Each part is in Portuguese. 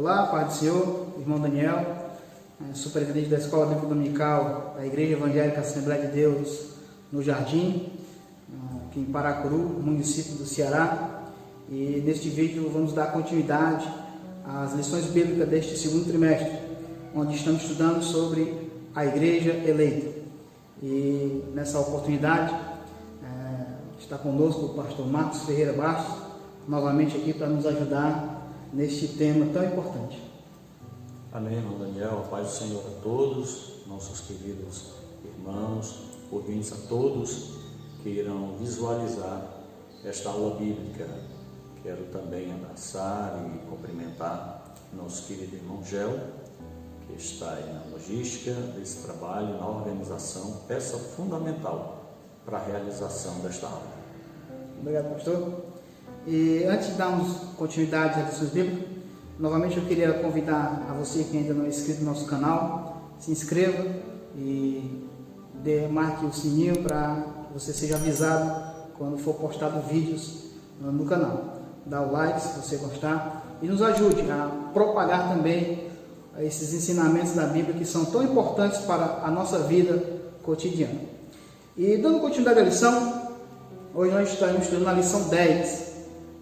Olá, Pai do Senhor, irmão Daniel, superintendente da Escola Bíblica Dominical da Igreja Evangélica Assembleia de Deus no Jardim, aqui em Paracuru, município do Ceará. E neste vídeo vamos dar continuidade às lições bíblicas deste segundo trimestre, onde estamos estudando sobre a Igreja Eleita. E nessa oportunidade está conosco o pastor Marcos Ferreira Bastos, novamente aqui para nos ajudar neste tema tão importante. Amém, irmão Daniel. A paz do Senhor a todos, nossos queridos irmãos, ouvintes, a todos que irão visualizar esta aula bíblica. Quero também abraçar e cumprimentar nosso querido irmão Gel, que está aí na logística desse trabalho, na organização, peça fundamental para a realização desta aula. Obrigado, pastor. E antes de darmos continuidade às lições bíblicas, novamente eu queria convidar a você que ainda não é inscrito no nosso canal, se inscreva e marque o sininho para que você seja avisado quando for postado vídeos no canal. Dá o like se você gostar e nos ajude a propagar também esses ensinamentos da Bíblia que são tão importantes para a nossa vida cotidiana. E dando continuidade à lição, hoje nós estamos estudando na lição 10,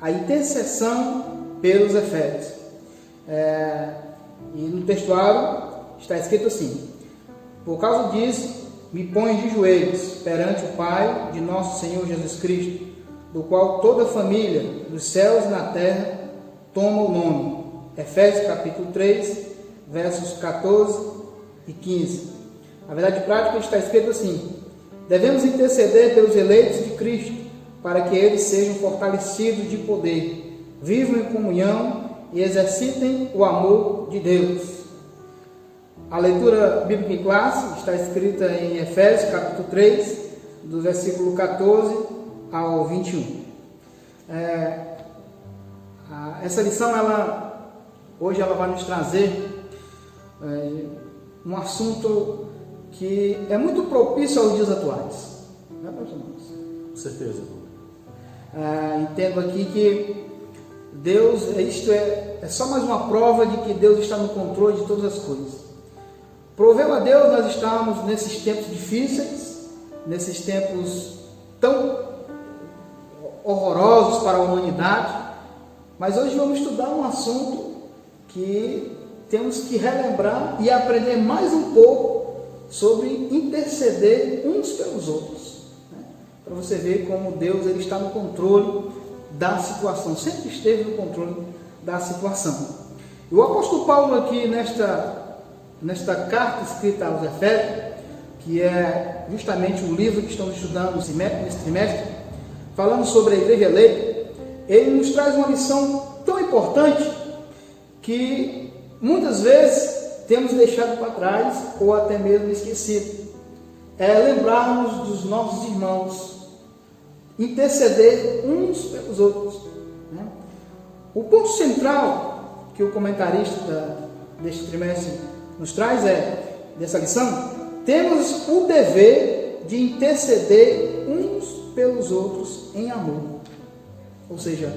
a intercessão pelos Efésios. E no textuário está escrito assim: por causa disso, me põe de joelhos perante o Pai de nosso Senhor Jesus Cristo, do qual toda a família dos céus e na terra toma o nome. Efésios capítulo 3, versos 14 e 15. A verdade prática está escrito assim: devemos interceder pelos eleitos de Cristo, para que eles sejam fortalecidos de poder, vivam em comunhão e exercitem o amor de Deus. A leitura bíblica em classe está escrita em Efésios capítulo 3, do versículo 14 ao 21. Essa lição, hoje ela vai nos trazer um assunto que é muito propício aos dias atuais. Não é, pastor Marcos? Com certeza. Entendo aqui que Deus, isto é só mais uma prova de que Deus está no controle de todas as coisas. Proveu a Deus, nós estamos nesses tempos difíceis, nesses tempos tão horrorosos para a humanidade, mas hoje vamos estudar um assunto que temos que relembrar e aprender mais um pouco sobre interceder uns pelos outros, né? Para você ver como Deus ele está no controle da situação, sempre esteve no controle da situação. E o apóstolo Paulo aqui nesta carta escrita aos Efésios, que é justamente o livro que estamos estudando nesse trimestre, falando sobre a igreja eleita, ele nos traz uma lição tão importante que muitas vezes temos deixado para trás ou até mesmo esquecido. É lembrarmos dos nossos irmãos, interceder uns pelos outros, né? O ponto central que o comentarista deste trimestre nos traz dessa lição, temos o dever de interceder uns pelos outros em amor. Ou seja,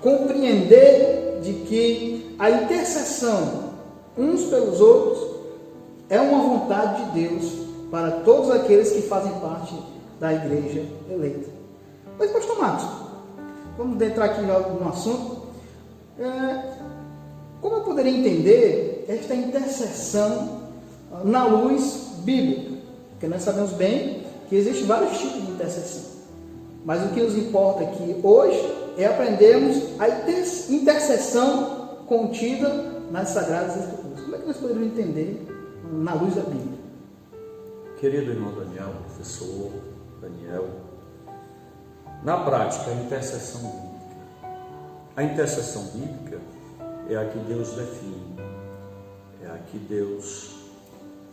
compreender de que a intercessão uns pelos outros é uma vontade de Deus para todos aqueles que fazem parte da igreja eleita. Mas, pastor Marcos, vamos entrar aqui no assunto. Como eu poderia entender esta intercessão na luz bíblica? Porque nós sabemos bem que existem vários tipos de intercessão. Mas o que nos importa aqui hoje é aprendermos a intercessão contida nas Sagradas Escrituras. Como é que nós poderíamos entender na luz da Bíblia? Querido irmão Daniel, professor Daniel, na prática, a intercessão bíblica. A intercessão bíblica é a que Deus define, é a que Deus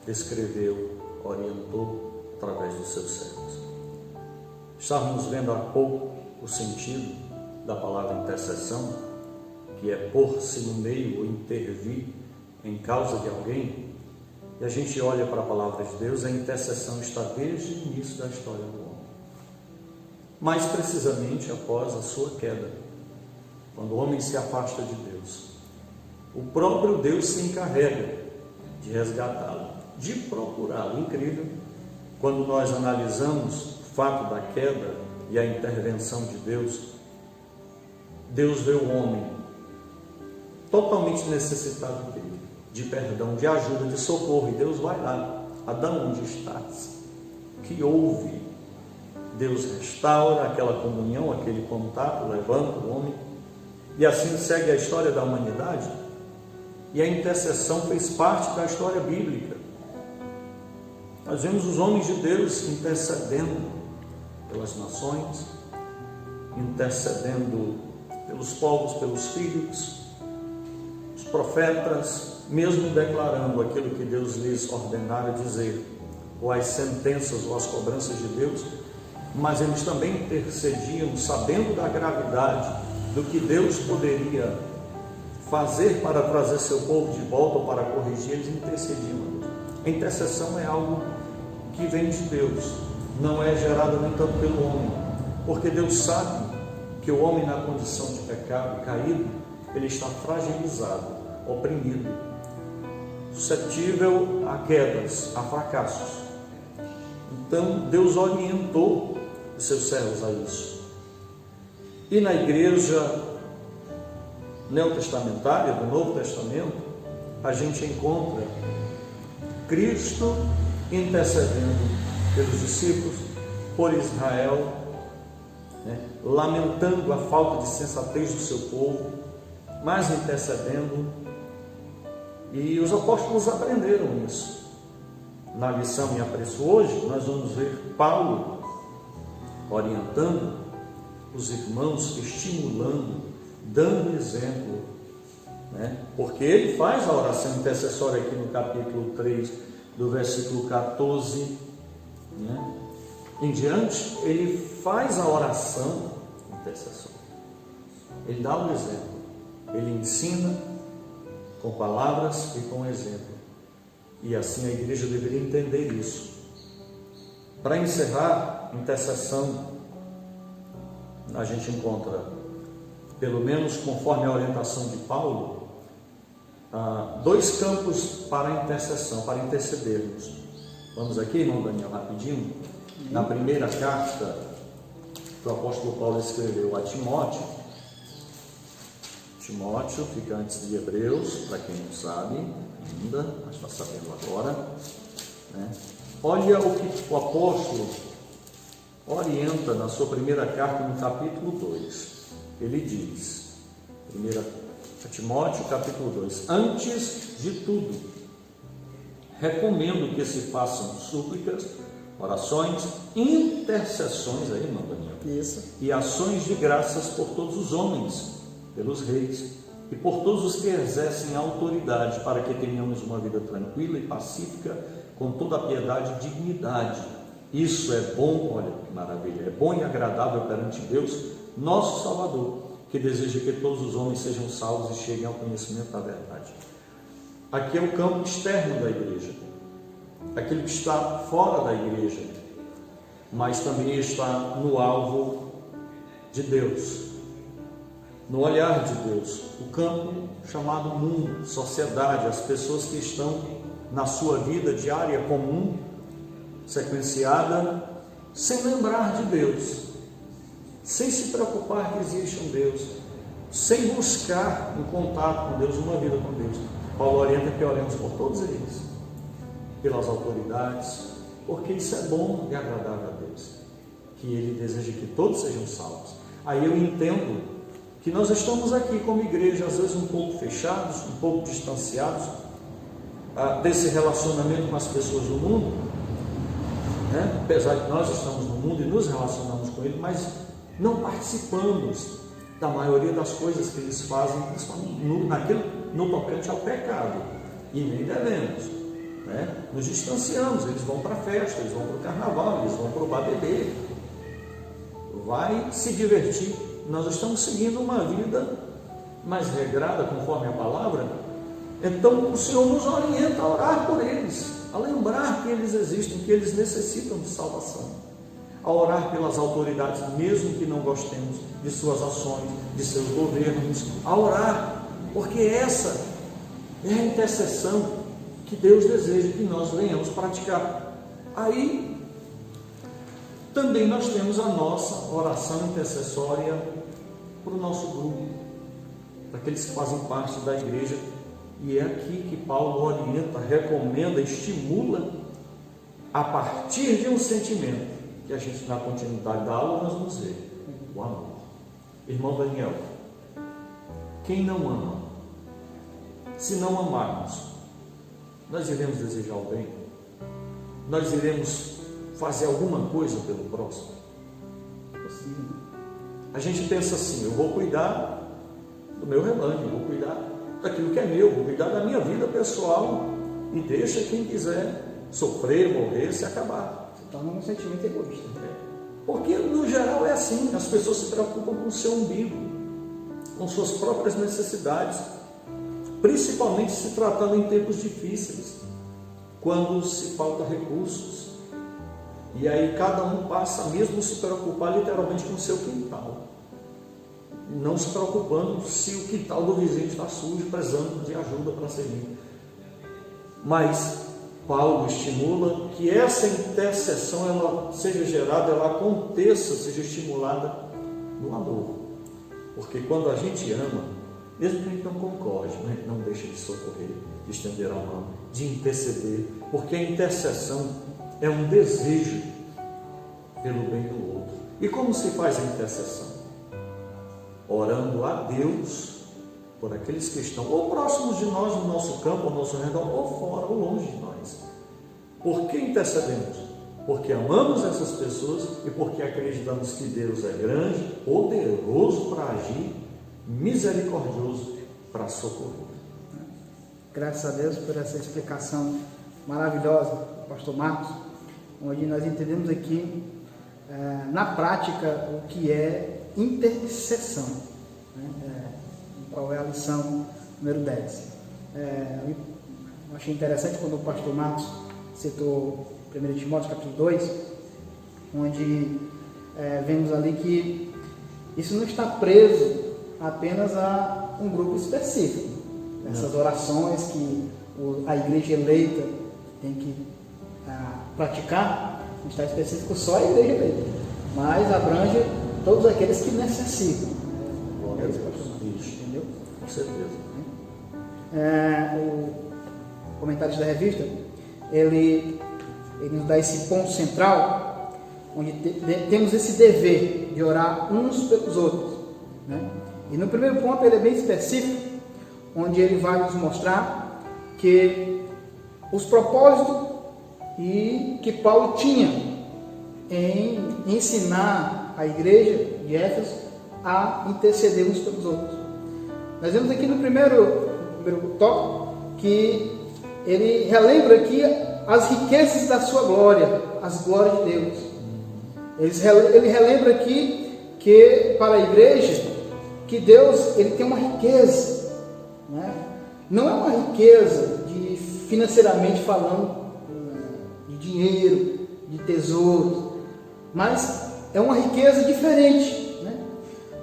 descreveu, orientou através dos seus servos. Estávamos vendo há pouco o sentido da palavra intercessão, que é pôr-se no meio ou intervir em causa de alguém, e a gente olha para a palavra de Deus, a intercessão está desde o início da história do homem. Mais precisamente após a sua queda, quando o homem se afasta de Deus. o próprio Deus se encarrega de resgatá-lo, de procurá-lo. Incrível, quando nós analisamos o fato da queda e a intervenção de Deus, Deus vê o homem totalmente necessitado dele, de perdão, de ajuda, de socorro, e Deus vai lá: Adão, onde estás? Que houve? Deus restaura aquela comunhão, aquele contato, levanta o homem, e assim segue a história da humanidade. E a intercessão fez parte da história bíblica. Nós vemos os homens de Deus intercedendo pelas nações, intercedendo pelos povos, pelos filhos, os profetas, mesmo declarando aquilo que Deus lhes ordenara dizer, ou as sentenças ou as cobranças de Deus, mas eles também intercediam, sabendo da gravidade do que Deus poderia fazer para trazer seu povo de volta ou para corrigir, eles intercediam. A intercessão é algo que vem de Deus, não é gerado nem tanto pelo homem, porque Deus sabe que o homem, na condição de pecado, caído, ele está fragilizado, oprimido, suscetível a quedas, a fracassos. Então Deus orientou os seus servos a isso. E na igreja neotestamentária, do Novo Testamento, a gente encontra Cristo intercedendo pelos discípulos, por Israel, lamentando a falta de sensatez do seu povo, mas intercedendo. E os apóstolos aprenderam isso. Na lição em apreço hoje, nós vamos ver Paulo orientando os irmãos, estimulando, dando exemplo, porque ele faz a oração intercessória aqui no capítulo 3, do versículo 14 em diante. Ele faz a oração intercessória, ele dá o exemplo, ele ensina com palavras e com exemplo, e assim a igreja deveria entender isso. Para encerrar, intercessão, a gente encontra, pelo menos conforme a orientação de Paulo, dois campos para a intercessão, para intercedermos. Vamos aqui, irmão Daniel, rapidinho. Na primeira carta que o apóstolo Paulo escreveu a Timóteo, fica antes de Hebreus, para quem não sabe ainda, mas está sabendo agora, Olha o que o apóstolo orienta na sua primeira carta, no capítulo 2. Ele diz, 1 Timóteo, capítulo 2: antes de tudo, recomendo que se façam súplicas, orações, intercessões, aí, irmão Daniel, isso, e ações de graças por todos os homens, pelos reis e por todos os que exercem autoridade, para que tenhamos uma vida tranquila e pacífica, com toda a piedade e dignidade. Isso é bom, olha que maravilha, é bom e agradável perante Deus, nosso Salvador, que deseja que todos os homens sejam salvos e cheguem ao conhecimento da verdade. Aqui é o campo externo da igreja, aquele que está fora da igreja, mas também está no alvo de Deus, no olhar de Deus, o campo chamado mundo, sociedade, as pessoas que estão na sua vida diária comum, sequenciada, sem lembrar de Deus, sem se preocupar que existe um Deus, sem buscar um contato com Deus, uma vida com Deus. Paulo orienta que oremos por todos eles, pelas autoridades, porque isso é bom e agradável a Deus, que Ele deseja que todos sejam salvos. Aí eu entendo que nós estamos aqui como igreja, às vezes um pouco fechados, um pouco distanciados desse relacionamento com as pessoas do mundo, apesar de nós estamos no mundo e nos relacionamos com ele, mas não participamos da maioria das coisas que eles fazem, no tocante ao pecado, e nem devemos, nos distanciamos. Eles vão para a festa, eles vão para o carnaval, eles vão para o bar beber, vai se divertir. Nós estamos seguindo uma vida mais regrada, conforme a palavra. Então o Senhor nos orienta a orar por eles, a lembrar que eles existem, que eles necessitam de salvação, a orar pelas autoridades, mesmo que não gostemos de suas ações, de seus governos, a orar, porque essa É a intercessão que Deus deseja que nós venhamos praticar. Aí, também nós temos a nossa oração intercessória para o nosso grupo, para aqueles que fazem parte da igreja. E é aqui que Paulo orienta, recomenda, estimula, a partir de um sentimento, que a gente, na continuidade da aula, nós vamos ver: o amor. Irmão Daniel, quem não ama, se não amarmos, nós iremos desejar o bem? Nós iremos fazer alguma coisa pelo próximo? A gente pensa assim: eu vou cuidar do meu rebanho, eu vou cuidar daquilo que é meu, vou cuidar da minha vida pessoal, e deixa quem quiser sofrer, morrer, se acabar. Se torna um sentimento egoísta. Porque no geral é assim, as pessoas se preocupam com o seu umbigo, com suas próprias necessidades, principalmente se tratando em tempos difíceis, quando se falta recursos. E aí cada um passa mesmo a se preocupar literalmente com o seu quintal, não se preocupando se o quintal do vizinho está sujo, precisando de ajuda para ser limpo. Mas Paulo estimula que essa intercessão ela seja gerada, ela aconteça, seja estimulada no amor. Porque quando a gente ama, mesmo que a gente não concorde, a gente não deixa de socorrer, de estender a mão, de interceder, porque a intercessão é um desejo pelo bem do outro. E como se faz a intercessão? Orando a Deus por aqueles que estão ou próximos de nós, no nosso campo, ao nosso redor, ou fora, ou longe de nós. Por que intercedemos? Porque amamos essas pessoas e porque acreditamos que Deus é grande, poderoso para agir, misericordioso para socorrer. Graças a Deus por essa explicação maravilhosa, pastor Marcos, onde nós entendemos aqui, na prática, o que é intercessão, qual é a lição número 10. Eu achei interessante quando o pastor Marcos citou 1 Timóteo capítulo 2, onde vemos ali que isso não está preso apenas a um grupo específico. Essas orações que a igreja eleita tem que praticar, não está específico só a igreja eleita, mas abrange todos aqueles que necessitam. Glória a Deus. Entendeu? Com certeza. O comentarista da revista, ele nos dá esse ponto central, onde temos esse dever de orar uns pelos outros, né? E no primeiro ponto ele é bem específico, onde ele vai nos mostrar que os propósitos e que Paulo tinha em ensinar a igreja de Éfeso a interceder uns pelos outros. Nós vemos aqui no primeiro tópico que ele relembra aqui as riquezas da sua glória, as glórias de Deus. Ele relembra aqui que para a igreja, que Deus ele tem uma riqueza, né? Não é uma riqueza de financeiramente falando, de dinheiro, de tesouro, mas é uma riqueza diferente, né?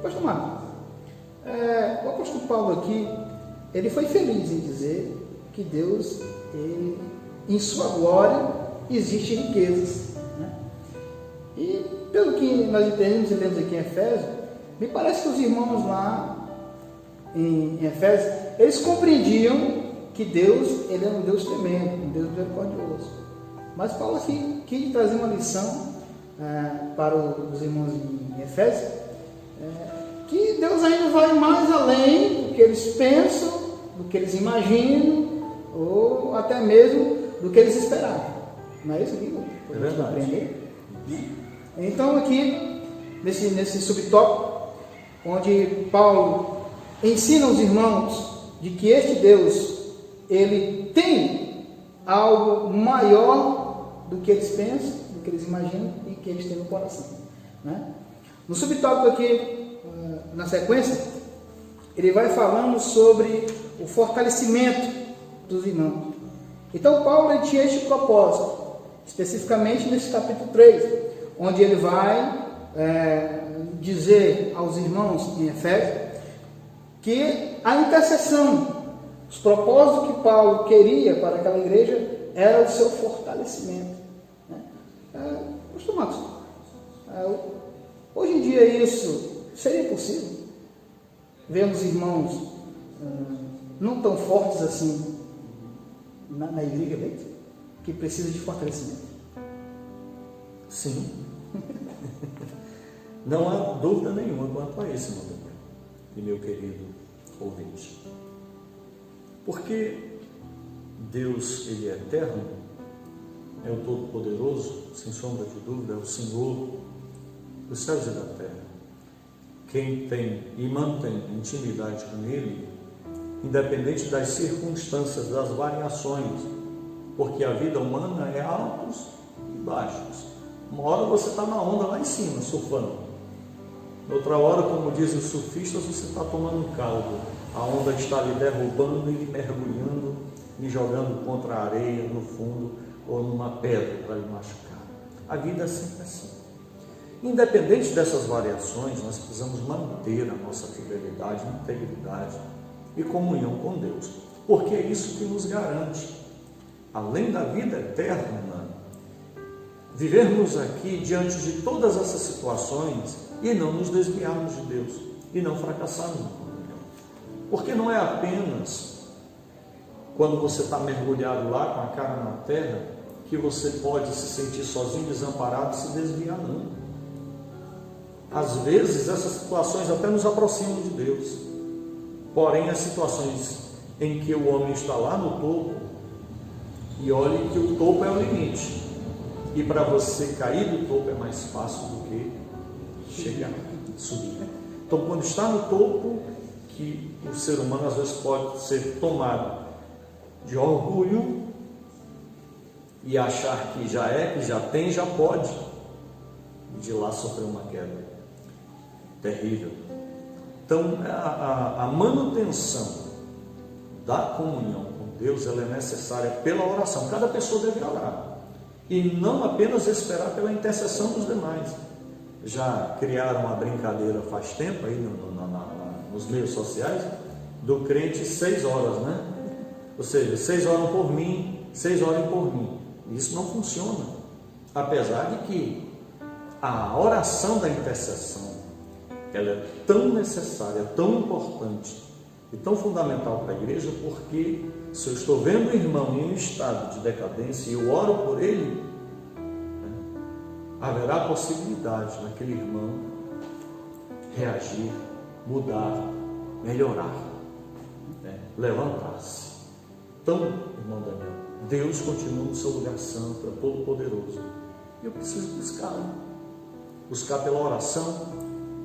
Pastor Marcos, o apóstolo Paulo aqui, ele foi feliz em dizer que Deus, em sua glória, existe riquezas, né? E pelo que nós entendemos e lemos aqui em Efésios, me parece que os irmãos lá em Efésios, eles compreendiam que Deus, ele é um Deus tremendo, um Deus misericordioso. Mas Paulo aqui quis trazer uma lição para os irmãos em Efésios, que Deus ainda vai mais além do que eles pensam, do que eles imaginam, ou até mesmo do que eles esperavam. Não é isso aqui? É verdade. Então aqui, nesse subtópico, onde Paulo ensina os irmãos de que este Deus, ele tem algo maior do que eles pensam, do que eles imaginam e que eles têm no coração, né? No subtópico aqui, na sequência, ele vai falando sobre o fortalecimento dos irmãos. Então Paulo ele tinha este propósito, especificamente nesse capítulo 3, onde ele vai dizer aos irmãos em Efésios que a intercessão Os propósitos que Paulo queria para aquela igreja era o seu fortalecimento. Pastor Marcos, hoje em dia isso seria possível? Vemos irmãos não tão fortes assim na igreja, que precisa de fortalecimento. Sim. Não há dúvida nenhuma quanto a isso, meu Deus, e meu querido ouvinte. Porque Deus, Ele é eterno, é o Todo-Poderoso, sem sombra de dúvida, é o Senhor dos céus e da terra. Quem tem e mantém intimidade com Ele, independente das circunstâncias, das variações, porque a vida humana é altos e baixos. Uma hora você está na onda lá em cima, surfando. Outra hora, como dizem os surfistas, você está tomando um caldo. A onda está lhe derrubando e lhe mergulhando, lhe jogando contra a areia, no fundo, ou numa pedra para lhe machucar. A vida é sempre assim. Independente dessas variações, nós precisamos manter a nossa fidelidade, integridade e comunhão com Deus, porque é isso que nos garante, além da vida eterna, vivermos aqui diante de todas essas situações e não nos desviarmos de Deus e não fracassarmos na comunhão. Porque não é apenas quando você está mergulhado lá com a cara na terra que você pode se sentir sozinho, desamparado e se desviar, não. Às vezes essas situações até nos aproximam de Deus, porém as situações em que o homem está lá no topo, e olhe que o topo é o limite, e para você cair do topo é mais fácil do que chegar, subir. Então, quando está no topo, que o ser humano às vezes pode ser tomado de orgulho e achar que já é, que já tem, já pode, e de lá sofrer uma queda terrível. Então, a manutenção da comunhão com Deus, ela é necessária pela oração. Cada pessoa deve orar e não apenas esperar pela intercessão dos demais. Já criaram uma brincadeira faz tempo aí nos meios sociais do crente 6 horas, né? Ou seja, 6 oram por mim, 6 orem por mim. Isso não funciona, apesar de que a oração da intercessão, ela é tão necessária, tão importante e tão fundamental para a igreja, porque se eu estou vendo o irmão em um estado de decadência e eu oro por ele, haverá a possibilidade daquele irmão reagir, mudar, melhorar, levantar-se. Então, irmão Daniel, Deus continua no seu lugar santo, é todo poderoso. E eu preciso buscar pela oração,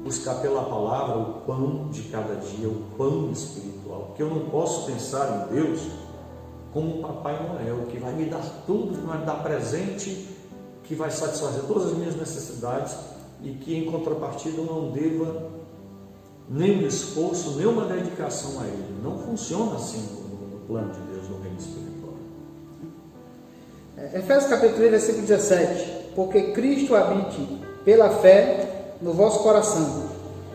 buscar pela palavra o pão de cada dia, o pão espiritual. Porque eu não posso pensar em Deus como um Papai Noel, que vai me dar tudo, que vai me dar presente, que vai satisfazer todas as minhas necessidades e que em contrapartida eu não deva nem um esforço, nem uma dedicação a Ele. Não funciona assim no plano de Deus, no reino espiritual. Efésios capítulo 3, versículo 17. Porque Cristo habite pela fé no vosso coração,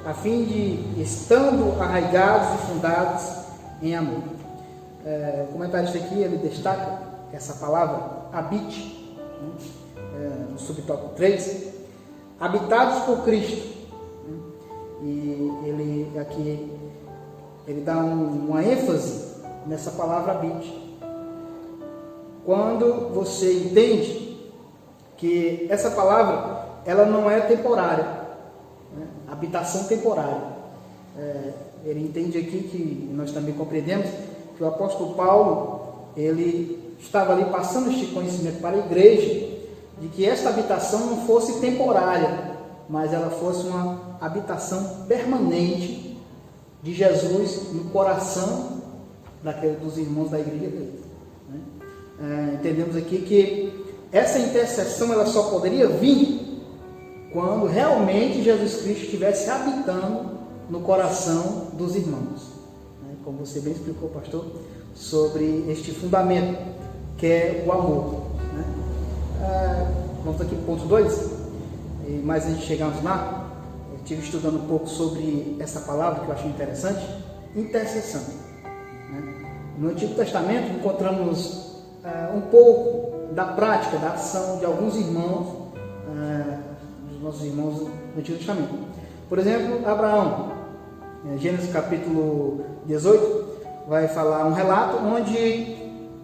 a fim de, estando arraigados e fundados em amor. O comentarista aqui, ele destaca essa palavra, habite, no subtópico 3, habitados por Cristo. E ele aqui, ele dá uma ênfase nessa palavra habite. Quando você entende que essa palavra, ela não é temporária, habitação temporária. Ele entende aqui que nós também compreendemos que o apóstolo Paulo, ele estava ali passando este conhecimento para a igreja, de que esta habitação não fosse temporária, mas ela fosse uma habitação permanente de Jesus no coração dos irmãos da igreja dele. Entendemos aqui que essa intercessão ela só poderia vir quando realmente Jesus Cristo estivesse habitando no coração dos irmãos. Como você bem explicou, pastor, sobre este fundamento, que é o amor. Vamos aqui para o ponto 2, mas antes de chegarmos lá, eu estive estudando um pouco sobre essa palavra que eu achei interessante, intercessão. No Antigo Testamento encontramos um pouco da prática, da ação de alguns irmãos, dos nossos irmãos do Antigo Testamento. Por exemplo, Abraão, Gênesis capítulo 18, vai falar um relato onde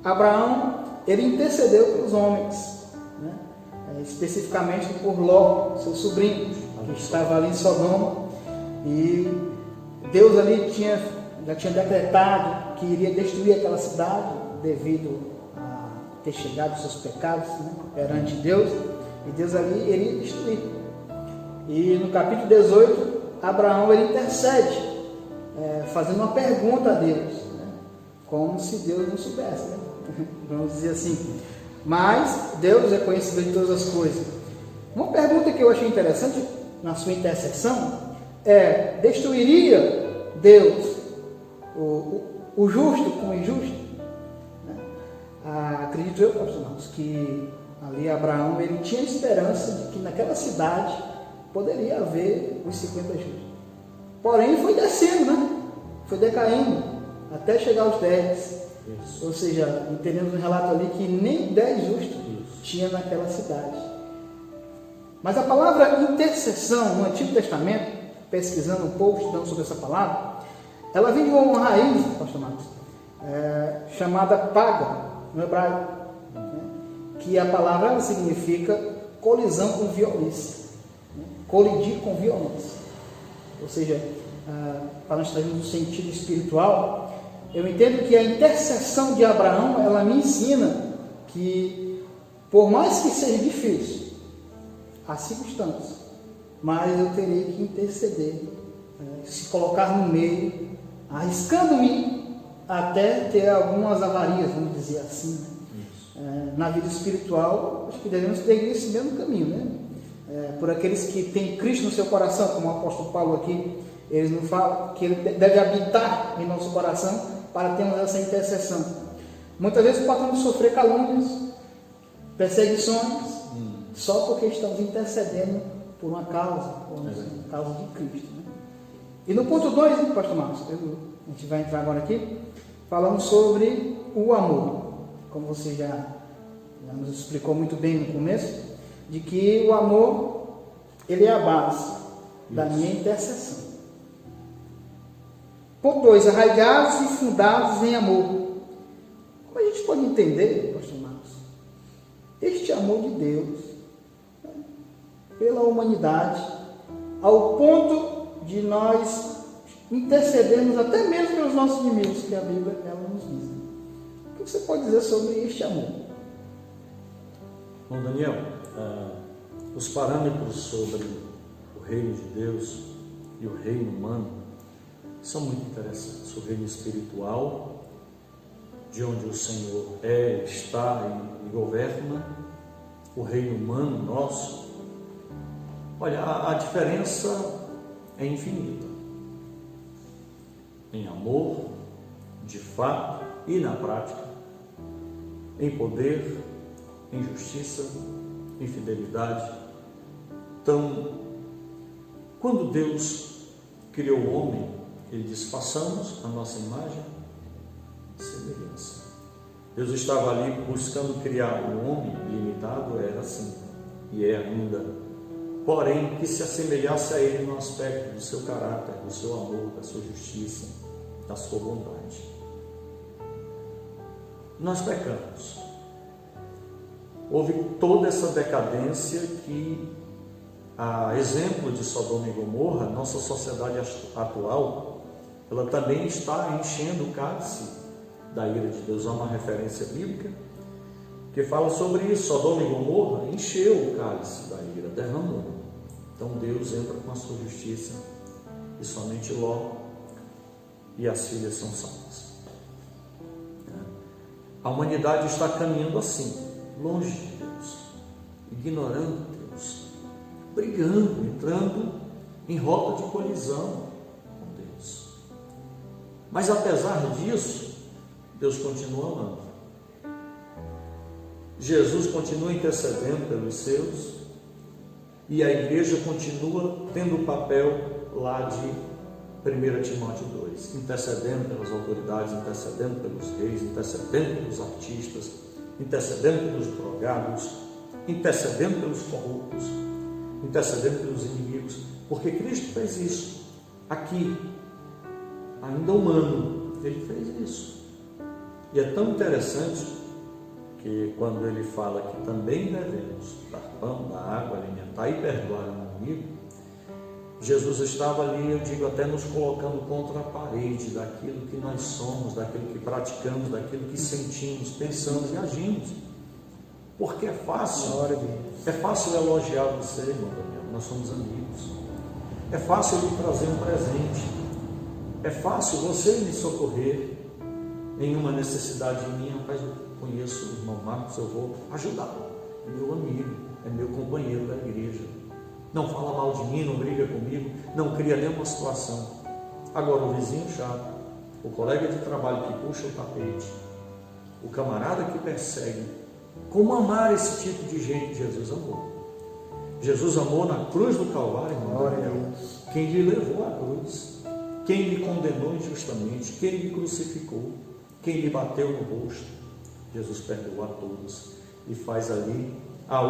Abraão ele intercedeu pelos homens, né? Especificamente por Ló, seu sobrinho, que estava ali em Sodoma, e Deus ali já tinha decretado que iria destruir aquela cidade devido a ter chegado os seus pecados, né, perante Deus, e Deus ali iria destruir. E no capítulo 18, Abraão ele intercede, fazendo uma pergunta a Deus, né, como se Deus não soubesse, né? Vamos dizer assim. Mas Deus é conhecedor de todas as coisas. Uma pergunta que eu achei interessante na sua intercessão é: destruiria Deus o justo com o injusto? Acredito eu, profissionais, que ali Abraão ele tinha esperança de que naquela cidade poderia haver os 50 justos. Porém foi descendo, né? Foi decaindo até chegar aos 10. Isso. Ou seja, entendemos no relato ali que nem 10 justos tinha naquela cidade. Mas a palavra intercessão no Antigo Testamento, pesquisando um pouco, estudando sobre essa palavra, ela vem de uma raiz, pastor Marcos, chamada paga, no hebraico, né? Que a palavra significa colisão com violência, né? Colidir com violência. Ou seja, para nós estarmos no sentido espiritual, eu entendo que a intercessão de Abraão, ela me ensina que, por mais que seja difícil as circunstâncias, mas eu teria que interceder, se colocar no meio, arriscando-me até ter algumas avarias, vamos dizer assim. Na vida espiritual, acho que devemos seguir esse mesmo caminho, né? Por aqueles que têm Cristo no seu coração, como o apóstolo Paulo aqui, eles nos falam que ele deve habitar em nosso coração para termos essa intercessão. Muitas vezes podemos sofrer calúnias, perseguições, só porque estamos intercedendo por uma causa, por uma causa de Cristo, né? E no ponto 2, pastor Marcos, a gente vai entrar agora aqui, falando sobre o amor. Como você já nos explicou muito bem no começo, de que o amor, ele é a base da minha intercessão. Ponto 2, arraigados e fundados em amor. Como a gente pode entender, pastor Marcos, este amor de Deus, né, pela humanidade, ao ponto de nós intercedermos até mesmo pelos nossos inimigos, que a Bíblia ela nos diz. O que você pode dizer sobre este amor? Bom, Daniel, os parâmetros sobre o reino de Deus e o reino humano são muito interessantes. O reino espiritual, de onde o Senhor está e governa, o reino humano nosso. Olha, a diferença é infinita em amor, de fato e na prática, em poder, em justiça, em fidelidade. Então, quando Deus criou o homem, Ele disse: façamos a nossa imagem e semelhança. Deus estava ali buscando criar um homem limitado, era assim, e é ainda, porém, que se assemelhasse a Ele no aspecto do seu caráter, do seu amor, da sua justiça, da sua bondade. Nós pecamos. Houve toda essa decadência que, a exemplo de Sodoma e Gomorra, nossa sociedade atual, ela também está enchendo o cálice da ira de Deus. Há uma referência bíblica que fala sobre isso. Sodoma e Gomorra encheu o cálice da ira, derramou. Então Deus entra com a sua justiça e somente Ló e as filhas são salvas. A humanidade está caminhando assim, longe de Deus, ignorando Deus, brigando, entrando em rota de colisão com Deus. Mas apesar disso, Deus continua amando. Jesus continua intercedendo pelos seus e a igreja continua tendo o papel lá de 1 Timóteo 2, intercedendo pelas autoridades, intercedendo pelos reis, intercedendo pelos artistas, intercedendo pelos drogados, intercedendo pelos corruptos, intercedendo pelos inimigos, porque Cristo fez isso aqui, ainda humano, ele fez isso. E é tão interessante que quando ele fala que também devemos dar pão, dar água, alimentar e perdoar o inimigo, Jesus estava ali, eu digo, até nos colocando contra a parede daquilo que nós somos, daquilo que praticamos, daquilo que sentimos, pensamos e agimos. Porque é fácil elogiar você, irmão Daniel, nós somos amigos. É fácil lhe trazer um presente. É fácil você me socorrer em uma necessidade minha. Rapaz, eu conheço o irmão Marcos, eu vou ajudá-lo. É meu amigo, é meu companheiro da igreja. Não fala mal de mim, não briga comigo, não cria nenhuma situação. Agora, o vizinho chato, o colega de trabalho que puxa o tapete, o camarada que persegue, como amar esse tipo de gente? Jesus amou. Jesus amou na cruz do Calvário, irmão Daniel, quem lhe levou à cruz, quem lhe condenou injustamente, quem lhe crucificou, quem lhe bateu no rosto. Jesus perdoou a todos e faz ali a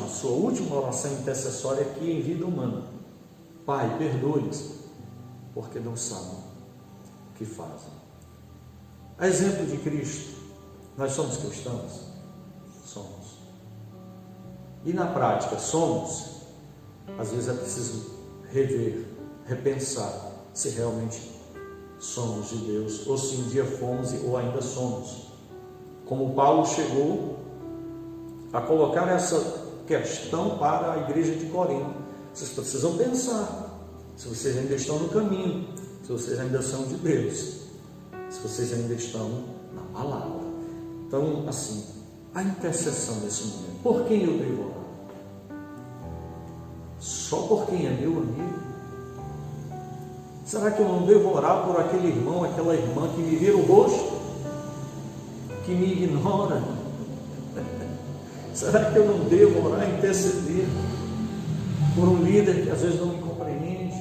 sua última oração intercessória aqui em vida humana. Pai, perdoe-os, porque não sabem o que fazem. A exemplo de Cristo, nós somos cristãos? Somos. E na prática, somos? Às vezes é preciso rever, repensar se realmente somos de Deus, ou se um dia fomos ou ainda somos. Como Paulo chegou a colocar essa questão para a igreja de Corinto. Vocês precisam pensar se vocês ainda estão no caminho, se vocês ainda são de Deus, se vocês ainda estão na palavra. Então, assim, a intercessão nesse momento, por quem eu devo orar? Só por quem é meu amigo? Será que eu não devo orar por aquele irmão, aquela irmã que me vira o rosto, que me ignora? Será que eu não devo orar e interceder por um líder que às vezes não me compreende?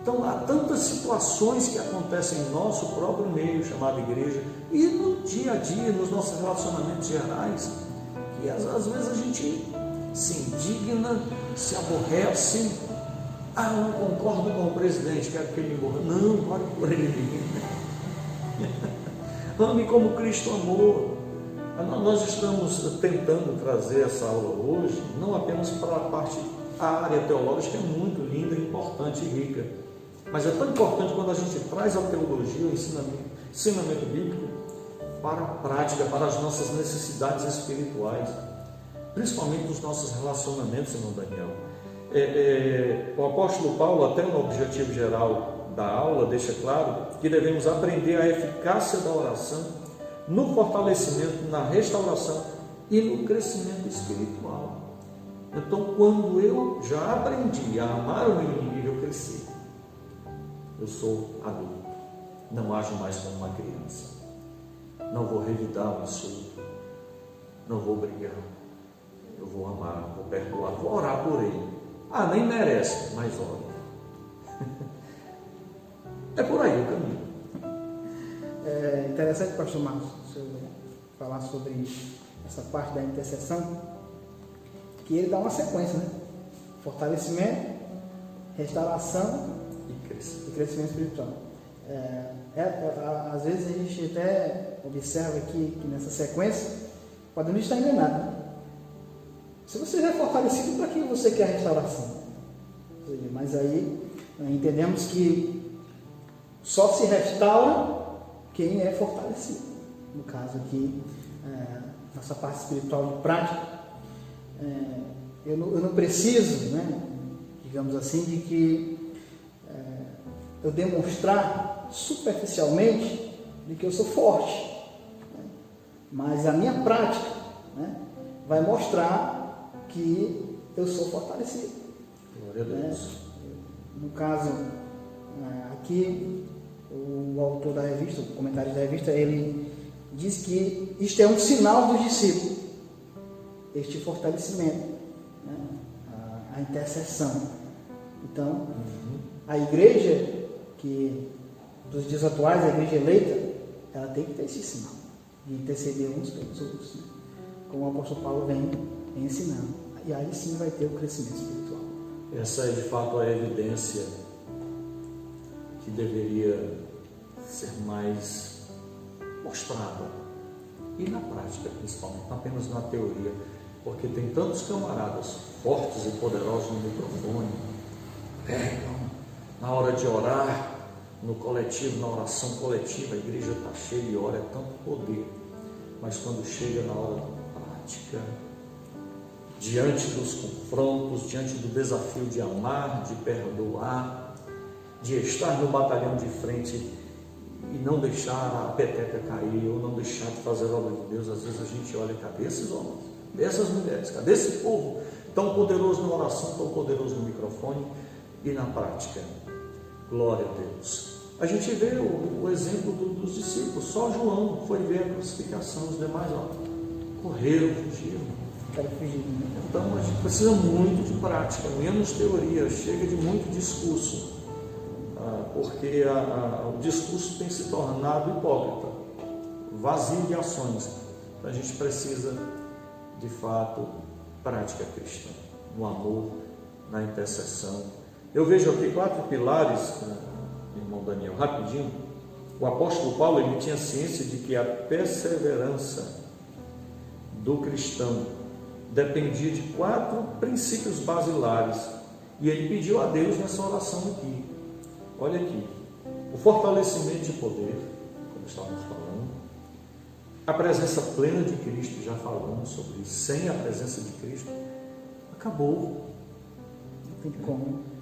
Então, há tantas situações que acontecem em nosso próprio meio, chamado igreja, e no dia a dia, nos nossos relacionamentos gerais, que às vezes a gente se indigna, se aborrece. Ah, eu não concordo com o presidente, quero que ele morra. Não, ore por ele. Ame como Cristo amou. Nós estamos tentando trazer essa aula hoje, não apenas para a área teológica, é muito linda, importante e rica, mas é tão importante quando a gente traz a teologia, o ensinamento bíblico para a prática, para as nossas necessidades espirituais, principalmente nos nossos relacionamentos, irmão Daniel. O apóstolo Paulo, até no objetivo geral da aula, deixa claro que devemos aprender a eficácia da oração no fortalecimento, na restauração e no crescimento espiritual. Então, quando eu já aprendi a amar o meu inimigo, eu cresci. Eu sou adulto, não ajo mais como uma criança, não vou revidar o insulto, não vou brigar, eu vou amar, vou perdoar, vou orar por ele. Ah, nem merece, mas ora. É por aí o caminho. É interessante, pastor Marcos, falar sobre essa parte da intercessão, que ele dá uma sequência, né? Fortalecimento, restauração e crescimento espiritual. Às vezes a gente até observa aqui que nessa sequência, pode não estar enganado, né? Se você já é fortalecido, para que você quer a restauração? Mas aí entendemos que só se restaura quem é fortalecido. No caso aqui, nossa parte espiritual de prática, eu não preciso, né, digamos assim, de que eu demonstrar superficialmente de que eu sou forte, né? Mas a minha prática, né, vai mostrar que eu sou fortalecido. Glória a Deus. No caso, aqui, o autor da revista, o comentário da revista, ele diz que isto é um sinal dos discípulos, este fortalecimento, né? A intercessão. Então, a igreja Porque nos dias atuais, a igreja eleita, ela tem que ter esse sinal de interceder uns pelos outros, né? Como o apóstolo Paulo vem ensinando. E aí sim vai ter o crescimento espiritual. Essa é de fato a evidência que deveria ser mais mostrada, e na prática principalmente, não apenas na teoria, porque tem tantos camaradas fortes e poderosos no microfone, pregam na hora de orar, no coletivo, na oração coletiva, a igreja está cheia e ora, é tanto poder, mas quando chega na hora da prática, diante dos confrontos, diante do desafio de amar, de perdoar, de estar no batalhão de frente e não deixar a peteca cair, ou não deixar de fazer a obra de Deus, às vezes a gente olha, cadê esses homens, cadê essas mulheres, cadê esse povo tão poderoso na oração, tão poderoso no microfone e na prática? Glória a Deus. A gente vê o exemplo dos discípulos, só João foi ver a crucificação, os demais correram, fugiram. Então a gente precisa muito de prática, menos teoria, chega de muito discurso, porque o discurso tem se tornado hipócrita, vazio de ações. Então a gente precisa, de fato, prática cristã, no amor, na intercessão. Eu vejo aqui 4 pilares, irmão Daniel, rapidinho. O apóstolo Paulo, ele tinha ciência de que a perseverança do cristão dependia de 4 princípios basilares, e ele pediu a Deus nessa oração aqui. Olha aqui, o fortalecimento de poder, como estávamos falando, a presença plena de Cristo, já falamos sobre isso. Sem a presença de Cristo, acabou.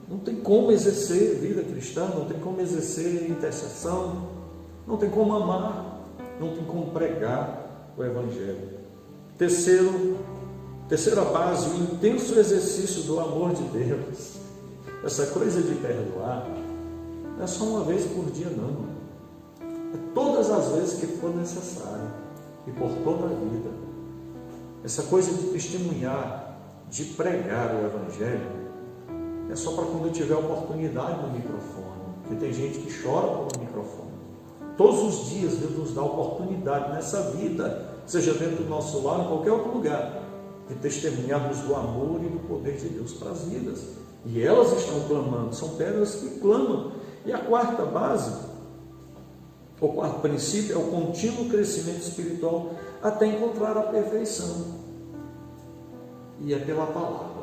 Não tem como exercer vida cristã, não tem como exercer intercessão, não tem como amar, não tem como pregar o Evangelho. Terceira base, o intenso exercício do amor de Deus. Essa coisa de perdoar não é só uma vez por dia, não. É todas as vezes que for necessário e por toda a vida. Essa coisa de testemunhar, de pregar o Evangelho, é só para quando eu tiver oportunidade no microfone, porque tem gente que chora pelo microfone. Todos os dias Deus nos dá oportunidade nessa vida, seja dentro do nosso lar ou em qualquer outro lugar, de testemunharmos do amor e do poder de Deus para as vidas. E elas estão clamando, são pedras que clamam. E a quarta base, o quarto princípio, é o contínuo crescimento espiritual até encontrar a perfeição. E é pela palavra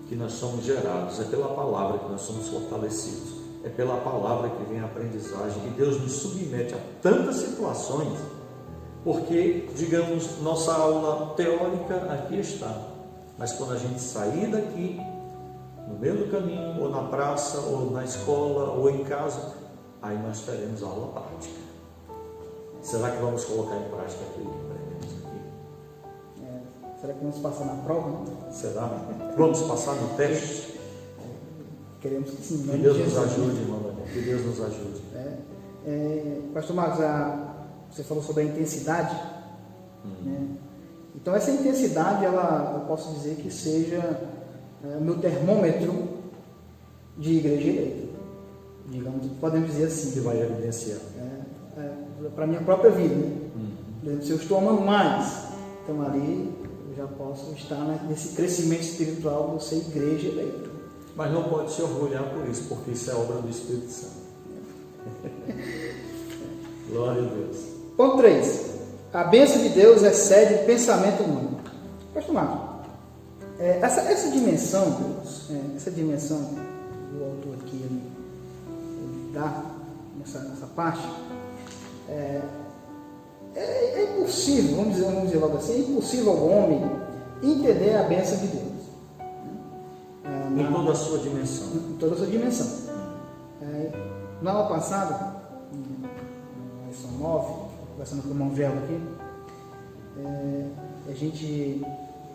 que nós somos gerados, é pela palavra que nós somos fortalecidos, é pela palavra que vem a aprendizagem, e Deus nos submete a tantas situações, porque, digamos, nossa aula teórica aqui está, mas quando a gente sair daqui, no meio do caminho, ou na praça, ou na escola, ou em casa, aí nós teremos aula prática. Será que vamos colocar em prática aquilo que aprendemos aqui? Será que vamos passar na prova? Não? Será? Vamos passar no teste? Queremos que sim. Que Deus nos ajude, irmão Daniel. Que Deus nos ajude. Pastor Marcos, você falou sobre a intensidade. Né? Então essa intensidade, eu posso dizer que seja meu termômetro de igreja eleita. Digamos, podemos dizer assim. Que vai evidenciar. Para a minha própria vida. Né? Se eu estou amando mais, então ali eu já posso estar nesse crescimento espiritual de ser igreja eleita. Mas não pode se orgulhar por isso, porque isso é obra do Espírito Santo. Glória a Deus. Ponto 3. A bênção de Deus excede o pensamento humano. Pastor Marcos, essa dimensão, que o autor aqui ele dá nessa parte, é impossível, vamos dizer logo assim, é impossível ao homem entender a bênção de Deus. Em toda a sua dimensão. Em toda a sua dimensão. Na aula passada, na lição 9, conversando com o irmão Gelo aqui, a gente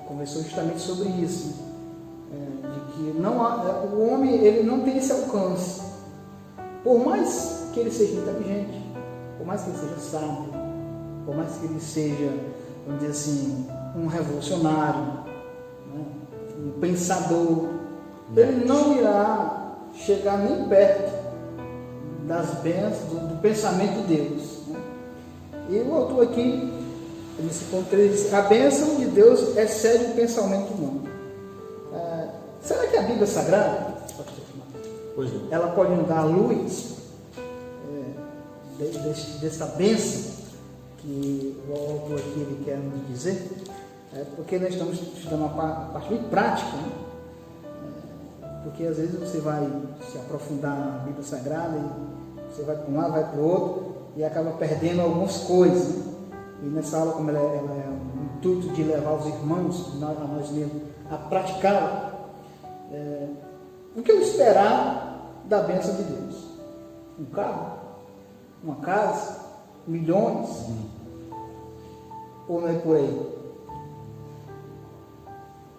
conversou justamente sobre isso, de que o homem ele não tem esse alcance. Por mais que ele seja inteligente, por mais que ele seja sábio, por mais que ele seja, vamos dizer assim, um revolucionário, né, um pensador, ele não irá chegar nem perto das bênçãos, do pensamento de Deus. Né? E o autor aqui, nesse ponto 3, diz: a bênção de Deus excede o pensamento humano. Será que a Bíblia Sagrada, ela pode nos dar a luz dessa bênção que o autor aqui ele quer nos dizer? Porque nós estamos estudando uma parte bem prática, né? Porque às vezes você vai se aprofundar na Bíblia Sagrada e você vai para um lado, vai para o outro e acaba perdendo algumas coisas. Né? E nessa aula, como ela é um intuito de levar os irmãos, a nós mesmos, a praticá-la, o que eu esperar da bênção de Deus? Um carro? Uma casa? Milhões? Ou não é por aí?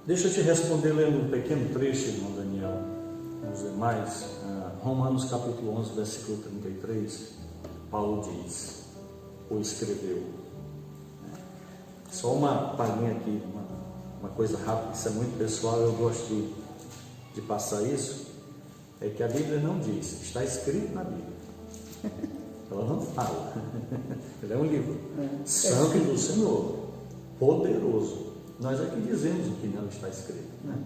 Deixa eu te responder lendo um pequeno trecho, irmão Daniel, os demais. Romanos capítulo 11, versículo 33, Paulo diz, ou escreveu. Só uma palhinha aqui, uma coisa rápida, isso é muito pessoal, eu gosto de passar isso, é que a Bíblia não diz, está escrito na Bíblia. Ela não fala. Ela é um livro santo do Senhor, poderoso. Nós aqui dizemos o que nela está escrito. Né?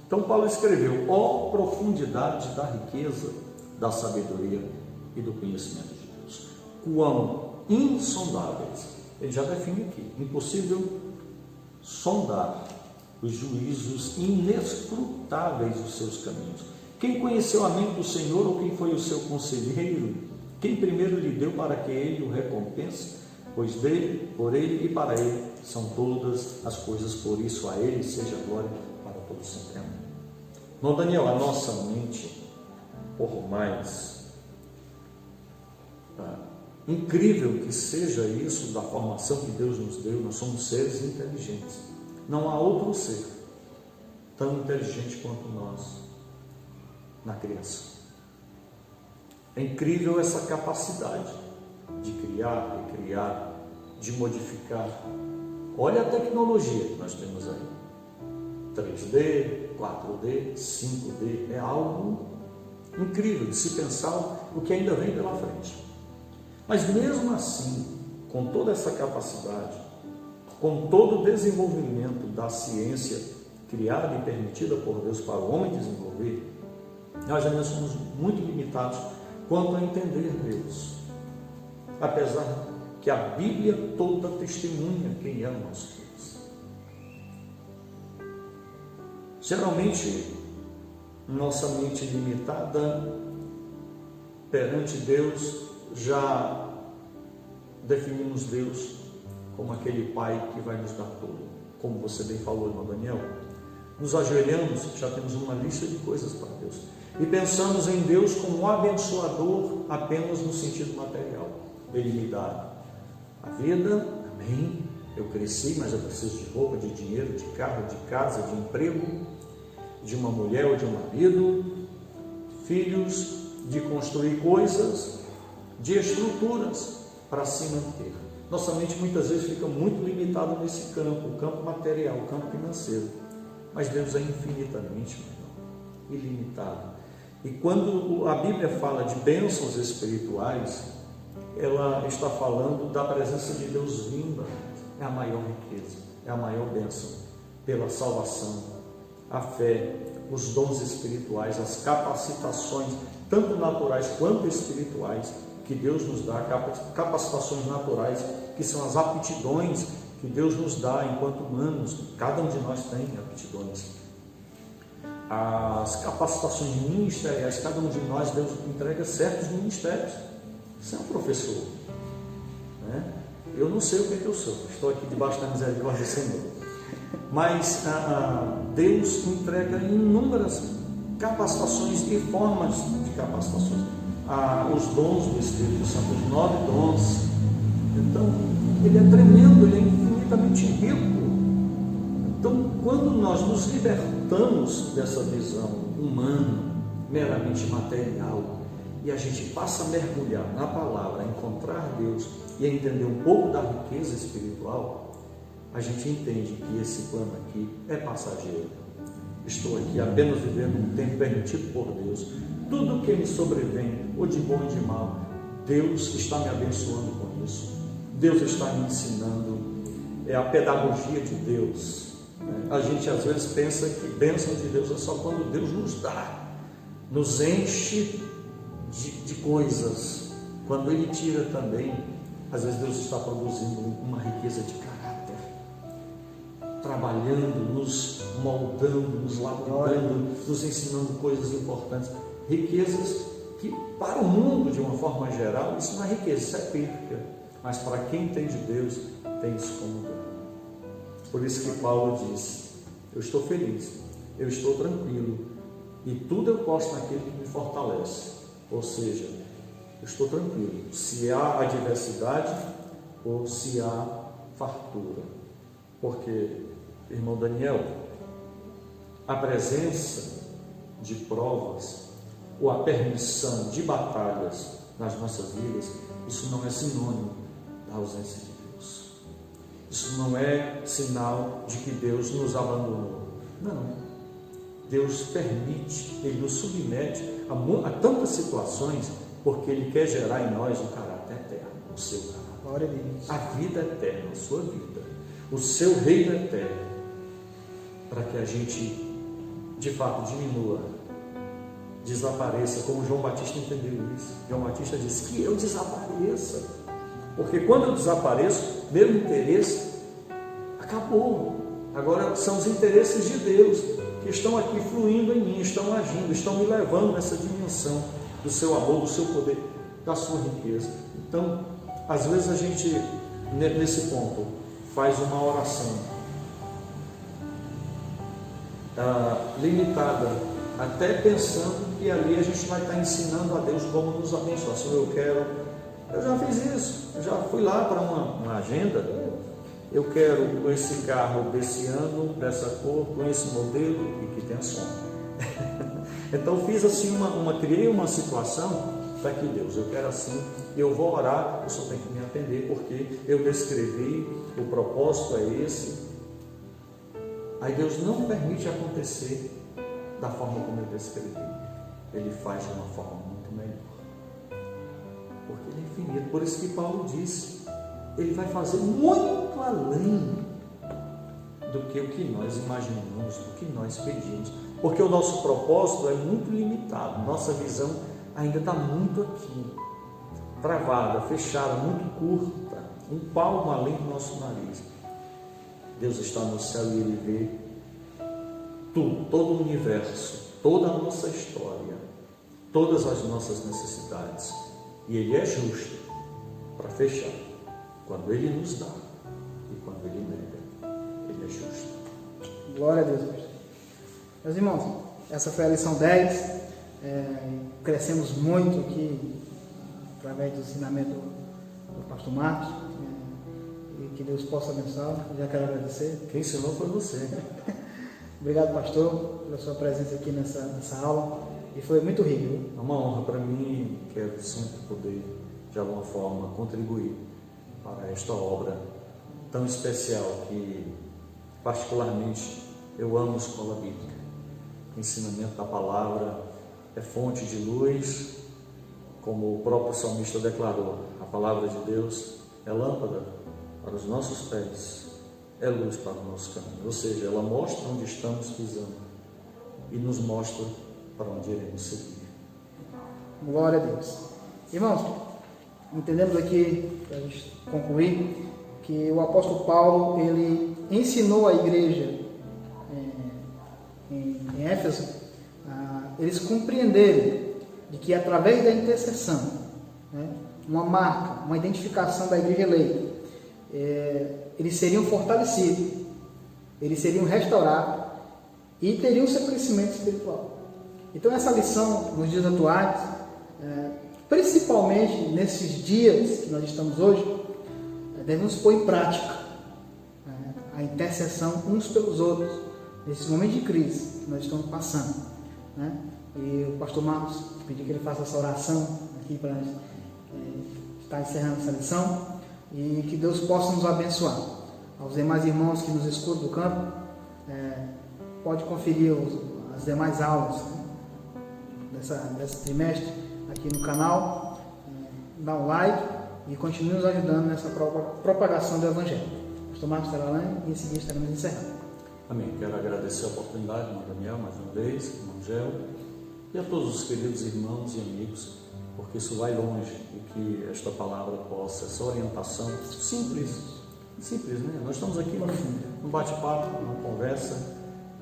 Então Paulo escreveu: ó profundidade da riqueza, da sabedoria e do conhecimento de Deus. Quão insondáveis, ele já define aqui, impossível sondar os juízos inescrutáveis dos seus caminhos. Quem conheceu a mente do Senhor, ou quem foi o seu conselheiro? Quem primeiro lhe deu para que ele o recompense? Pois dele, por ele e para ele são todas as coisas, por isso a ele seja glória para todos sempre. Amém. Irmão Daniel, a nossa mente, por mais incrível que seja isso da formação que Deus nos deu, nós somos seres inteligentes. Não há outro ser tão inteligente quanto nós na criação. É incrível essa capacidade de criar, recriar, de modificar. Olha a tecnologia que nós temos aí. 3D, 4D, 5D, é algo incrível de se pensar o que ainda vem pela frente. Mas mesmo assim, com toda essa capacidade, com todo o desenvolvimento da ciência criada e permitida por Deus para o homem desenvolver, nós ainda somos muito limitados quanto a entender Deus. Apesar que a Bíblia toda testemunha quem é o nosso Deus. Geralmente, nossa mente limitada perante Deus, já definimos Deus como aquele Pai que vai nos dar tudo. Como você bem falou, irmão Daniel, nos ajoelhamos, já temos uma lista de coisas para Deus. E pensamos em Deus como um abençoador apenas no sentido material. Ele me dá a vida, amém, eu cresci, mas eu preciso de roupa, de dinheiro, de carro, de casa, de emprego, de uma mulher ou de um marido, filhos, de construir coisas, de estruturas para se manter. Nossa mente muitas vezes fica muito limitada nesse campo, o campo material, o campo financeiro. Mas Deus é infinitamente maior, ilimitado. E quando a Bíblia fala de bênçãos espirituais, ela está falando da presença de Deus vinda. É a maior riqueza, é a maior bênção, pela salvação, a fé, os dons espirituais, as capacitações, tanto naturais quanto espirituais, que Deus nos dá, capacitações naturais, que são as aptidões que Deus nos dá enquanto humanos. Cada um de nós tem aptidões. As capacitações ministeriais, cada um de nós, Deus entrega certos ministérios. Você é um professor, né? Eu não sei o que eu sou, estou aqui debaixo da misericórdia do Senhor, mas Deus entrega inúmeras capacitações e formas de capacitações. Os dons do Espírito Santo, os 9 dons. Então, ele é tremendo, ele é infinitamente rico. Então, quando nós nos libertamos dessa visão humana, meramente material, e a gente passa a mergulhar na palavra, a encontrar Deus e a entender um pouco da riqueza espiritual, a gente entende que esse plano aqui é passageiro. estou aqui apenas vivendo um tempo permitido por Deus. Tudo que me sobrevém, ou de bom ou de mal, Deus está me abençoando com isso. Deus está me ensinando. É a pedagogia de Deus. A gente às vezes pensa que bênção de Deus é só quando Deus nos dá, nos enche de coisas. Quando Ele tira também, às vezes Deus está produzindo uma riqueza de caráter, trabalhando, nos moldando, nos lapidando, nos ensinando coisas importantes. Riquezas que para o mundo, de uma forma geral, isso não é riqueza, isso é perca. Mas para quem tem de Deus, tem isso como ganho. Por isso que Paulo diz: eu estou feliz, eu estou tranquilo, e tudo eu posso naquele que me fortalece. Ou seja, eu estou tranquilo, se há adversidade ou se há fartura. Porque, irmão Daniel, a presença de provas ou a permissão de batalhas nas nossas vidas, isso não é sinônimo da ausência de Deus. Isso não é sinal de que Deus nos abandonou. Não. Deus permite, Ele nos submete a tantas situações, porque Ele quer gerar em nós o caráter eterno, o seu caráter. Glória a Deus. A vida eterna, a sua vida, o seu reino eterno, para que a gente, de fato, diminua, desapareça, como João Batista entendeu isso. João Batista disse que eu desapareça, porque quando eu desapareço, meu interesse acabou. Agora são os interesses de Deus que estão aqui fluindo em mim, estão agindo, estão me levando nessa dimensão do seu amor, do seu poder, da sua riqueza. Então, às vezes a gente, nesse ponto, faz uma oração limitada, até pensando que ali a gente vai estar ensinando a Deus como nos abençoar. Se eu já fiz isso, eu já fui lá para uma agenda, eu quero com esse carro desse ano, dessa cor, com esse modelo e que tenha som. Então fiz assim criei uma situação para que Deus, eu quero assim, eu vou orar, eu só tenho que me atender, porque eu descrevi, o propósito é esse. Aí Deus não permite acontecer da forma como eu descrevi. Ele faz de uma forma muito melhor, porque Ele é infinito. Por isso que Paulo disse, Ele vai fazer muito além do que o que nós imaginamos, do que nós pedimos, porque o nosso propósito é muito limitado, nossa visão ainda está muito aqui, travada, fechada, muito curta, um palmo além do nosso nariz. Deus está no céu e Ele vê tudo, todo o universo, toda a nossa história, todas as nossas necessidades, e Ele é justo para fechar quando Ele nos dá e quando Ele nega. Ele é justo. Glória a Deus. Meus irmãos, essa foi a lição 10. Crescemos muito aqui através do ensinamento do pastor Marcos. E que Deus possa abençoar. Já quero agradecer. Quem ensinou foi você. Obrigado, pastor, pela sua presença aqui nessa aula. E foi muito rico. Viu? É uma honra para mim. Quero sempre poder, de alguma forma, contribuir para esta obra tão especial que, particularmente, eu amo a escola bíblica. O ensinamento da palavra é fonte de luz, como o próprio salmista declarou. A palavra de Deus é lâmpada para os nossos pés, é luz para o nosso caminho. Ou seja, ela mostra onde estamos pisando e nos mostra para onde iremos seguir. Glória a Deus. Irmãos, entendemos aqui, para a gente concluir, que o apóstolo Paulo, ele ensinou a igreja em Éfeso, eles compreenderem de que através da intercessão, uma marca, uma identificação da igreja eleita, eles seriam fortalecidos, eles seriam restaurados e teriam seu crescimento espiritual. Então essa lição nos dias atuais, principalmente nesses dias que nós estamos hoje, devemos pôr em prática a intercessão uns pelos outros, nesse momento de crise que nós estamos passando. E o pastor Marcos pediu que ele faça essa oração aqui para estar encerrando essa lição, e que Deus possa nos abençoar. Aos demais irmãos que nos escutam do campo, pode conferir as demais aulas, né, desse trimestre aqui no canal. Dá um like e continue nos ajudando nessa propagação do Evangelho. Pastor Marcos Teralani, e em seguida estaremos encerrando. Amém. Quero agradecer a oportunidade, irmão Daniel, mais uma vez, irmão Gel, e a todos os queridos irmãos e amigos, porque isso vai longe e que esta palavra possa, essa orientação simples, né? Nós estamos aqui num bate-papo, numa conversa,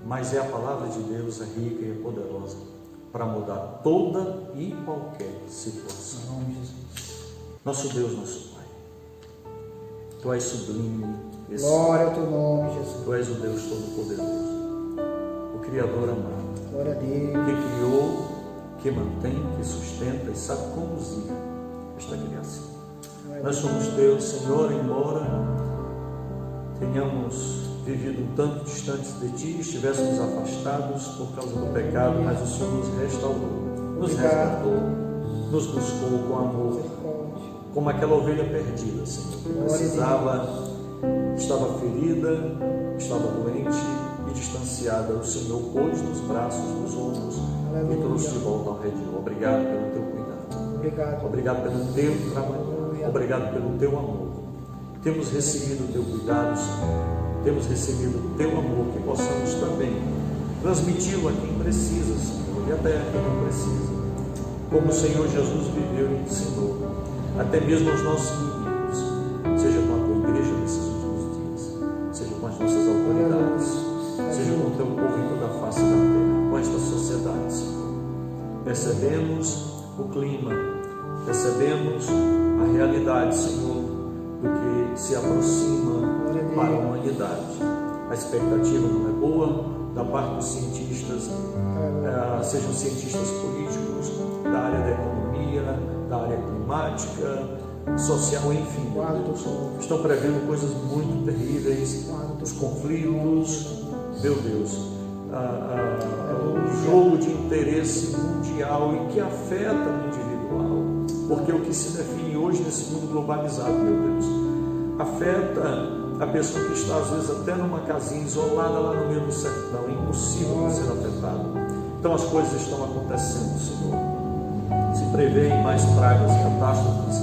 mas a palavra de Deus é rica e é poderosa para mudar toda e qualquer situação. Em nome de Jesus. Nosso Deus, nosso Pai, Tu és sublime. Glória ao Teu nome, Jesus. Tu és o Deus Todo-Poderoso, o Criador amado, Glória a Deus. que criou, que mantém, que sustenta e sabe conduzir esta criação. Nós somos Teus, Senhor, embora tenhamos vivido um tanto distantes de Ti, estivéssemos afastados por causa do pecado, mas o Senhor nos restaurou, nos resgatou, nos buscou com amor, como aquela ovelha perdida, Senhor, que precisava, estava ferida, estava doente e distanciada. O Senhor pôs nos braços, nos ombros e trouxe de volta ao redil. Obrigado pelo Teu cuidado. Obrigado pelo Teu trabalho. Obrigado pelo Teu amor. Temos recebido o Teu cuidado, Senhor. Temos recebido o Teu amor, que possamos também transmiti-lo a quem precisa, Senhor, e até a quem não precisa. Como o Senhor Jesus viveu e ensinou, até mesmo aos nossos inimigos, seja com a Tua igreja nesses últimos dias, seja com as nossas autoridades, seja com o Teu povo em toda a face da terra, com esta sociedade, Senhor. Percebemos o clima, percebemos a realidade, Senhor, do que se aproxima para a humanidade. A expectativa não é boa da parte dos cientistas, sejam cientistas políticos, da área da economia, da área climática, social, enfim. Estão prevendo coisas muito terríveis, os conflitos, meu Deus, o jogo de interesse mundial e que afeta o individual, porque o que se define hoje nesse mundo globalizado, meu Deus, afeta a pessoa que está às vezes até numa casinha isolada lá no meio do sertão, é impossível não ser afetado. Então as coisas estão acontecendo, Senhor. Se prevêem mais pragas, catástrofes,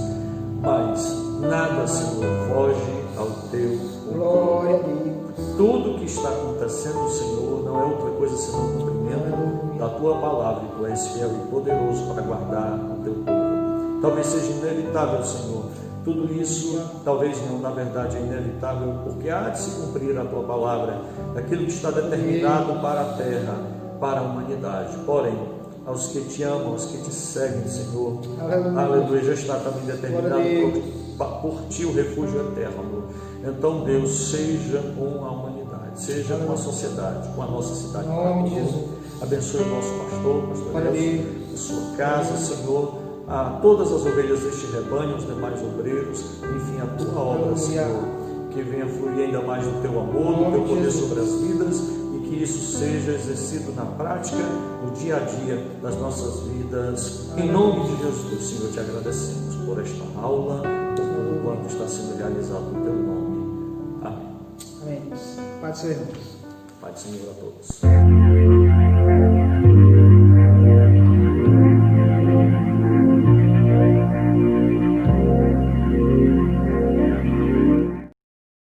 mas nada, Senhor, foge ao Teu Glória a controle. Deus. Tudo que está acontecendo, Senhor, não é outra coisa senão o cumprimento da Tua palavra, e Tu és fiel e poderoso para guardar o Teu povo. Talvez seja inevitável, Senhor, tudo isso, talvez não, na verdade é inevitável, porque há de se cumprir a Tua palavra, aquilo que está determinado para a terra, para a humanidade. Porém, aos que Te amam, aos que Te seguem, Senhor, aleluia, já está também determinado por Ti o refúgio eterno. Então, Deus, seja com a humanidade, seja com a sociedade, com a nossa cidade. Abençoe o nosso pastor Deus, a sua casa, Senhor, a todas as ovelhas deste rebanho, os demais obreiros, enfim, a Tua obra, Senhor, que venha fluir ainda mais do Teu amor, do Teu poder sobre as vidas, e que isso seja exercido na prática, no dia a dia das nossas vidas. Em nome de Jesus, Senhor, Te agradecemos por esta aula, por tudo quanto está sendo realizado no Teu nome. Amém. Amém. Pai do Senhor, irmãos. Pai do Senhor a todos.